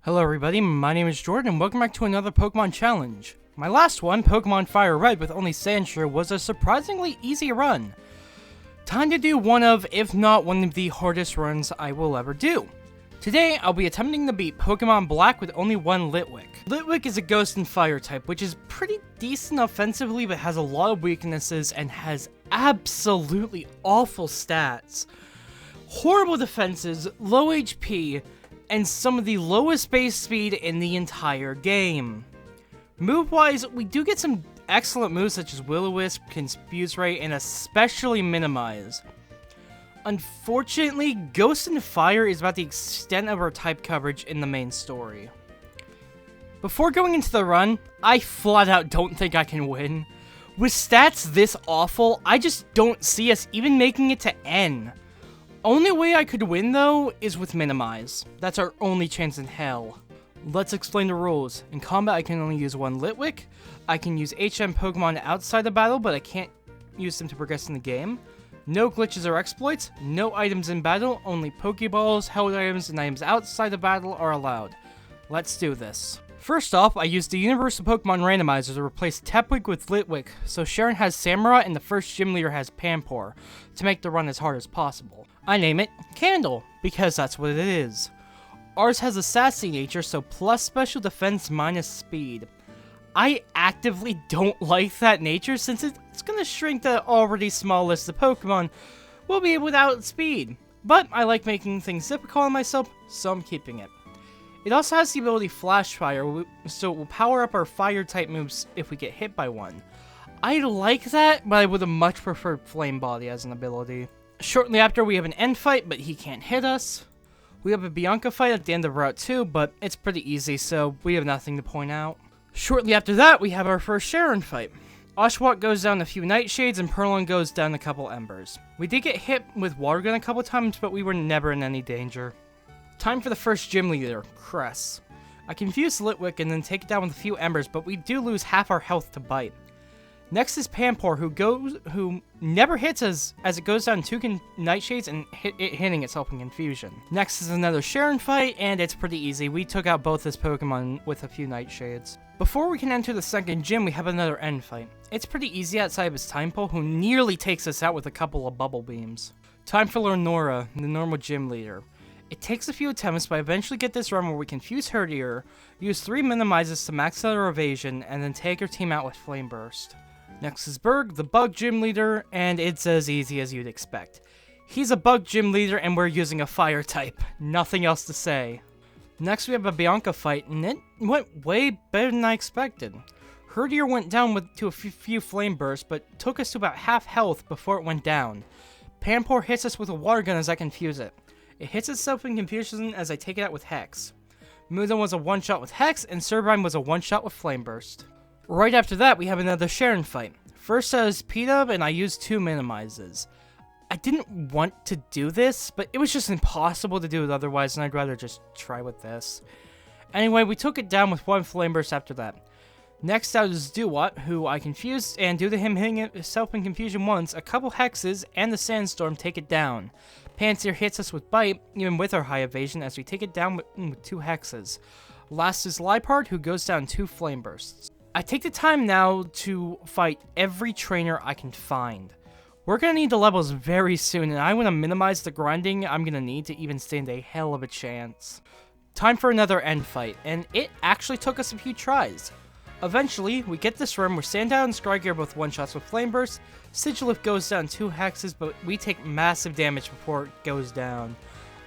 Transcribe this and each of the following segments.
Hello everybody, my name is Jordan and welcome back to another Pokemon challenge. My last one, Pokemon Fire Red with only Sandshrew, was a surprisingly easy run. Time to do one of, if not one of the hardest runs I will ever do. Today, I'll be attempting to beat Pokemon Black with only one Litwick. Litwick is a Ghost and Fire type, which is pretty decent offensively but has a lot of weaknesses and has absolutely awful stats. Horrible defenses, low HP, and some of the lowest base speed in the entire game. Move-wise, we do get some excellent moves such as Will-O-Wisp, Confuse Ray, and especially Minimize. Unfortunately, Ghost and Fire is about the extent of our type coverage in the main story. Before going into the run, I flat out don't think I can win. With stats this awful, I just don't see us even making it to N. Only way I could win, though, is with Minimize. That's our only chance in hell. Let's explain the rules. In combat, I can only use one Litwick. I can use HM Pokemon outside the battle, but I can't use them to progress in the game. No glitches or exploits. No items in battle. Only Pokeballs, held items, and items outside the battle are allowed. Let's do this. First off, I used the Universal Pokemon Randomizer to replace Tepwig with Litwick, so Sharon has Samurott and the first gym leader has Panpour, to make the run as hard as possible. I name it Candle, because that's what it is. Ours has a sassy nature, so plus special defense minus speed. I actively don't like that nature since it's gonna shrink the already small list of Pokemon we'll be without speed. But I like making things difficult on myself, so I'm keeping it. It also has the ability Flash Fire, so it will power up our fire-type moves if we get hit by one. I like that, but I would have much preferred Flame Body as an ability. Shortly after, we have an end fight, but he can't hit us. We have a Bianca fight at the end of Route 2, but it's pretty easy, so we have nothing to point out. Shortly after that, we have our first Sharon fight. Oshawott goes down a few Nightshades, and Purloin goes down a couple Embers. We did get hit with Water Gun a couple times, but we were never in any danger. Time for the first gym leader, Cress. I confuse Litwick and then take it down with a few Embers, but we do lose half our health to Bite. Next is Panpour, who never hits us as it goes down two Nightshades and hitting itself in Confusion. Next is another Sharon fight, and it's pretty easy. We took out both his Pokemon with a few Nightshades. Before we can enter the second gym, we have another end fight. It's pretty easy outside of his Time Pole, who nearly takes us out with a couple of Bubble Beams. Time for Lenora, the normal gym leader. It takes a few attempts, but I eventually get this run where we confuse Herdier, use 3 Minimizes to max out our evasion, and then take our team out with Flame Burst. Next is Berg, the Bug Gym Leader, and it's as easy as you'd expect. He's a Bug Gym Leader and we're using a Fire type. Nothing else to say. Next we have a Bianca fight, and it went way better than I expected. Herdier went down to a few Flame Bursts, but took us to about half health before it went down. Panpour hits us with a Water Gun as I confuse it. It hits itself in Confusion as I take it out with Hex. Muda was a one-shot with Hex, and Servine was a one-shot with Flame Burst. Right after that, we have another Sharon fight. First I was P-Dub, and I used 2 Minimizes. I didn't want to do this, but it was just impossible to do it otherwise, and I'd rather just try with this. Anyway, we took it down with 1 Flame Burst after that. Next out is Duat, who I confused, and due to him hitting himself in Confusion once, a couple Hexes and the Sandstorm take it down. Pansear hits us with Bite, even with our high evasion, as we take it down with 2 Hexes. Last is Liepard, who goes down 2 Flame Bursts. I take the time now to fight every trainer I can find. We're going to need the levels very soon, and I want to minimize the grinding I'm going to need to even stand a hell of a chance. Time for another end fight, and it actually took us a few tries. Eventually, we get this run where Sandow and Scrygear both one-shots with Flame Burst, Sigilyph goes down 2 Hexes, but we take massive damage before it goes down.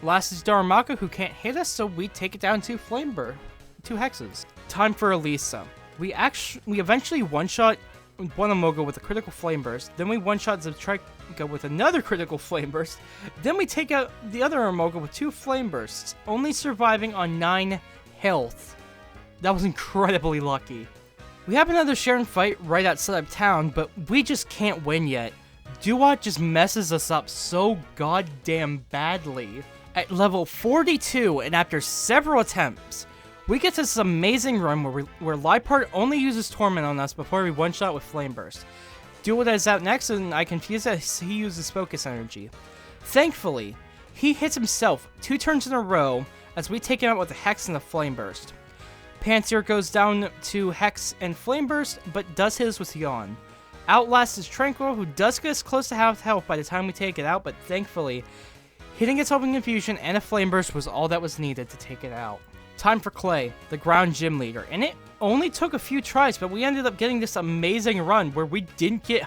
Last is Darumaka, who can't hit us, so we take it down 2 Hexes. Time for Elisa. We eventually one-shot one Amoga with a critical Flame Burst, then we one-shot Zebtrika with another critical Flame Burst, then we take out the other Amoga with 2 Flame Bursts, only surviving on 9 health. That was incredibly lucky. We have another Sharon fight right outside of town, but we just can't win yet. Duat just messes us up so goddamn badly. At level 42, and after several attempts, we get this amazing run where Liepard only uses Torment on us before we one-shot with Flame Burst. Duat is out next, and I confuse as he uses Focus Energy. Thankfully, he hits himself 2 turns in a row, as we take him out with a Hex and a Flame Burst. Pansear goes down to Hex and Flame Burst, but does his with Yawn. Outlast is Tranquil, who does get us close to half health by the time we take it out, but thankfully, hitting its Open Confusion and a Flame Burst was all that was needed to take it out. Time for Clay, the ground gym leader, and it only took a few tries, but we ended up getting this amazing run where we didn't get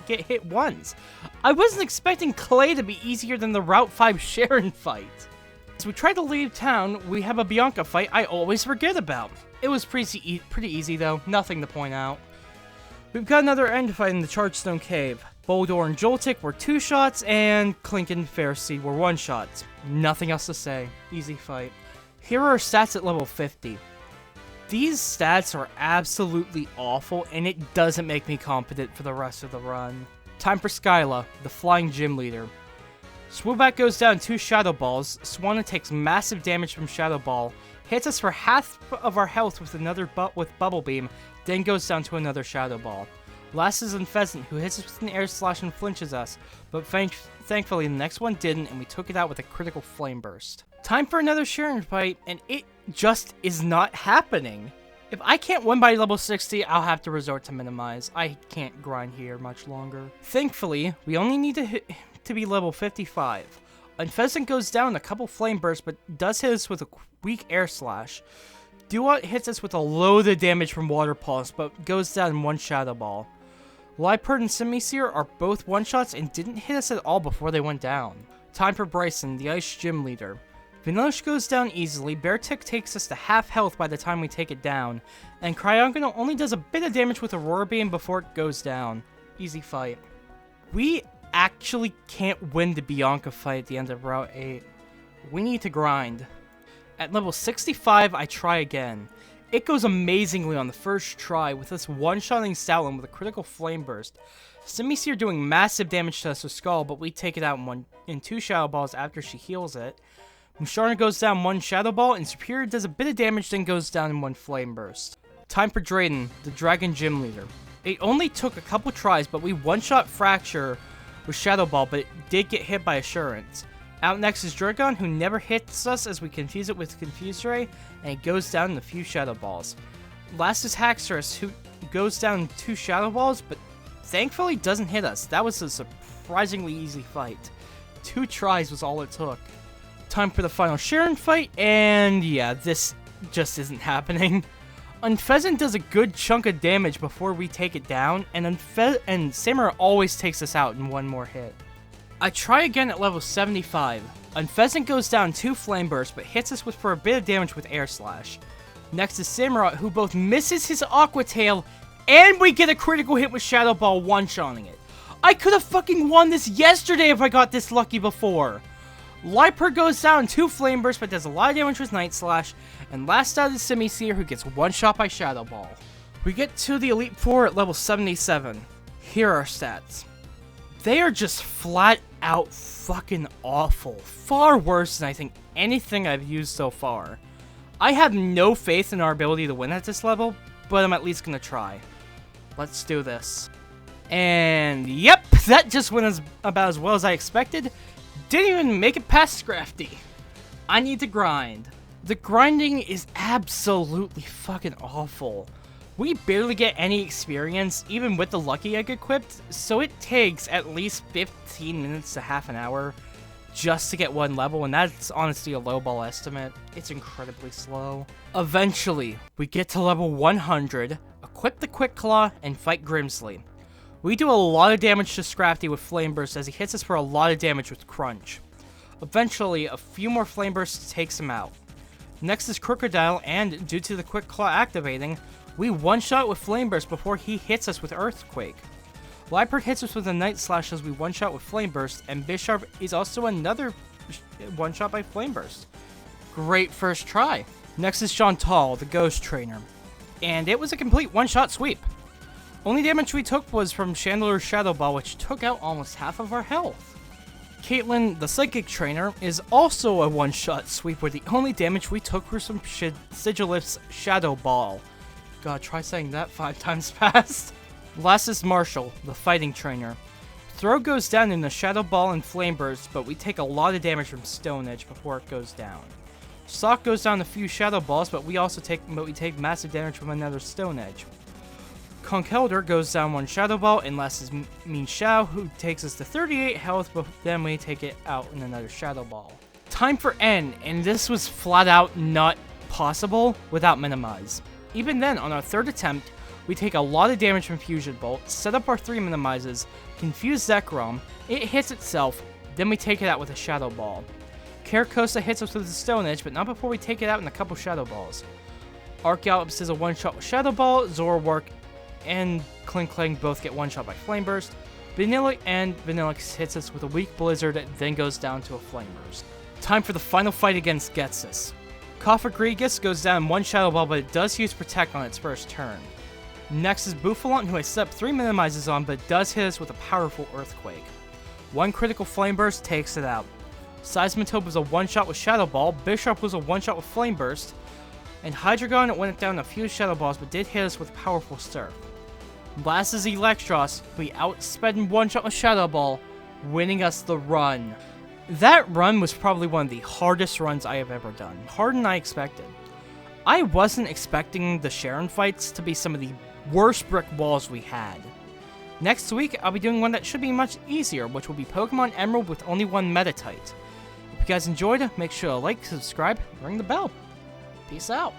hit once. I wasn't expecting Clay to be easier than the Route 5 Sharon fight. As we try to leave town, we have a Bianca fight I always forget about. It was pretty easy though, nothing to point out. We've got another end fight in the Chargestone Cave. Boldor and Joltik were 2 shots, and Clink and Pharisee were 1 shots. Nothing else to say. Easy fight. Here are our stats at level 50. These stats are absolutely awful, and it doesn't make me confident for the rest of the run. Time for Skyla, the flying gym leader. Swoobat goes down 2 Shadow Balls, Swanna takes massive damage from Shadow Ball, hits us for half of our health with another with Bubble Beam, then goes down to another Shadow Ball. Last is Unpheasant, who hits us with an Air Slash and flinches us, but thankfully the next one didn't, and we took it out with a critical Flame Burst. Time for another Sharon fight, and it just is not happening. If I can't win by level 60, I'll have to resort to Minimize. I can't grind here much longer. Thankfully, we only need to be level 55. Unpheasant goes down a couple Flame Bursts, but does hit us with a weak Air Slash. Duat hits us with a load of damage from Water Pulse, but goes down in 1 Shadow Ball. Liepard and Simisear are both 1-shots and didn't hit us at all before they went down. Time for Bryson, the Ice Gym leader. Vanillish goes down easily, Beartick takes us to half health by the time we take it down, and Cryogonal only does a bit of damage with Aurora Beam before it goes down. Easy fight. We actually can't win the Bianca fight at the end of Route 8. We need to grind. At level 65, I try again. It goes amazingly on the first try, with us one-shotting Stoutland with a critical Flame Burst. Simisear doing massive damage to us with Skull, but we take it out in 2 Shadow Balls after she heals it. Musharna goes down 1 Shadow Ball, and Superior does a bit of damage, then goes down in 1 Flame Burst. Time for Drayden, the Dragon Gym leader. It only took a couple tries, but we one-shot Fracture with Shadow Ball, but it did get hit by Assurance. Out next is Dragon, who never hits us as we confuse it with Confuse Ray, and it goes down in a few Shadow Balls. Last is Haxorus, who goes down 2 Shadow Balls, but thankfully doesn't hit us. That was a surprisingly easy fight. 2 tries was all it took. Time for the final Sharon fight, and yeah, this just isn't happening. Unpheasant does a good chunk of damage before we take it down, and Samura always takes us out in 1 more hit. I try again at level 75. Unpheasant goes down 2 Flame Bursts, but hits us for a bit of damage with Air Slash. Next is Samurott, who both misses his Aqua Tail, and we get a critical hit with Shadow Ball one-shotting it. I could have fucking won this yesterday if I got this lucky before. Liepard goes down 2 Flame Bursts, but does a lot of damage with Night Slash, and last out is Simisear, who gets one-shot by Shadow Ball. We get to the Elite Four at level 77. Here are our stats. They are just flat out fucking awful. Far worse than I think anything I've used so far. I have no faith in our ability to win at this level, but I'm at least gonna try. Let's do this. And yep, that just went about as well as I expected. Didn't even make it past Scrafty. I need to grind. The grinding is absolutely fucking awful. We barely get any experience, even with the Lucky Egg equipped, so it takes at least 15 minutes to half an hour just to get 1 level, and that's honestly a lowball estimate. It's incredibly slow. Eventually, we get to level 100, equip the Quick Claw, and fight Grimsley. We do a lot of damage to Scrafty with Flame Burst as he hits us for a lot of damage with Crunch. Eventually, a few more Flame Bursts takes him out. Next is Crocodile, and due to the Quick Claw activating, we one-shot with Flame Burst before he hits us with Earthquake. Liepard hits us with a Night Slash as we one-shot with Flame Burst, and Bisharp is also another one-shot by Flame Burst. Great first try. Next is Chantal, the Ghost Trainer, and it was a complete one-shot sweep. Only damage we took was from Chandeler's Shadow Ball, which took out almost half of our health. Caitlyn, the Psychic Trainer, is also a one-shot sweep where the only damage we took was from Sigilif's Shadow Ball. God, try saying that 5 times fast. Last is Marshall, the Fighting Trainer. Throw goes down in the Shadow Ball and Flame Burst, but we take a lot of damage from Stone Edge before it goes down. Sock goes down a few Shadow Balls, but we take massive damage from another Stone Edge. Conkeldurr goes down one Shadow Ball, and last is Mean Shao, who takes us to 38 health, but then we take it out in another Shadow Ball. Time for N, and this was flat out not possible without Minimize. Even then, on our third attempt, we take a lot of damage from Fusion Bolt, set up our 3 Minimizes, confuse Zekrom, it hits itself, then we take it out with a Shadow Ball. Caracosta hits us with a Stone Edge, but not before we take it out in a couple Shadow Balls. Arcgallops is a one-shot with Shadow Ball, Zoroark and Kling both get one-shot by Flame Burst. Vanillish hits us with a weak Blizzard, then goes down to a Flame Burst. Time for the final fight against Getsus. Cofagrigus goes down one Shadow Ball, but it does use Protect on its first turn. Next is Bouffalant, who I set up 3 Minimizes on, but does hit us with a powerful Earthquake. One critical Flame Burst takes it out. Seismitoad was a one-shot with Shadow Ball, Bisharp was a one-shot with Flame Burst, and Hydreigon went down a few Shadow Balls, but did hit us with powerful Surf. Last is Electros, who we outsped in one-shot with Shadow Ball, winning us the run. That run was probably one of the hardest runs I have ever done, harder than I expected. I wasn't expecting the Sharon fights to be some of the worst brick walls we had. Next week, I'll be doing one that should be much easier, which will be Pokemon Emerald with only one Metatite. If you guys enjoyed, make sure to like, subscribe, and ring the bell. Peace out.